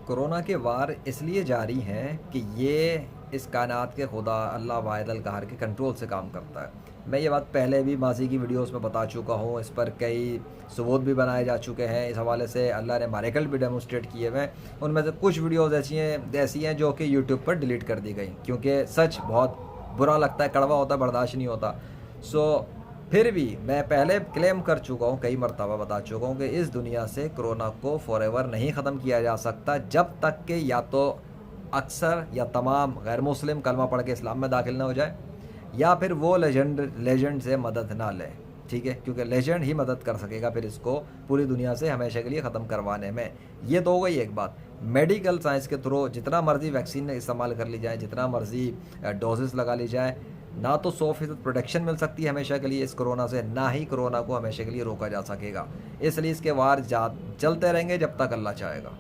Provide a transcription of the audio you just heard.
Corona के वार इसलिए जारी हैं कि ये इस कायनात के खुदा अल्लाह वाहिद अल कहर के कंट्रोल से काम करता है। मैं ये बात पहले भी माजी की वीडियोस में बता चुका हूँ, इस पर कई सबूत भी बनाए जा चुके हैं। इस हवाले से अल्लाह ने मिरेकल भी डेमोस्ट्रेट किए हुए हैं। उनमें से कुछ वीडियोस ऐसी हैं जो कि यूट्यूब पर डिलीट कर दी गई, क्योंकि सच बहुत बुरा लगता है, कड़वा होता है, बर्दाश्त नहीं होता। सो फिर भी मैं पहले क्लेम कर चुका हूँ, कई मरतबा बता चुका हूँ कि इस दुनिया से कोरोना को फॉरएवर नहीं ख़त्म किया जा सकता जब तक कि या तो अक्सर या तमाम गैर मुस्लिम कलमा पढ़ के इस्लाम में दाखिल ना हो जाए, या फिर वो लेजेंड से मदद ना ले। ठीक है, क्योंकि लेजेंड ही मदद कर सकेगा फिर इसको पूरी दुनिया से हमेशा के लिए ख़त्म करवाने में। ये तो हो गई एक बात। मेडिकल साइंस के थ्रू जितना मर्ज़ी वैक्सीन इस्तेमाल कर ली जाए, जितना मर्ज़ी डोजेस लगा ली जाए, ना तो 100% प्रोटेक्शन मिल सकती है हमेशा के लिए इस कोरोना से, ना ही कोरोना को हमेशा के लिए रोका जा सकेगा। इसलिए इसके वार चलते रहेंगे जब तक अल्लाह चाहेगा।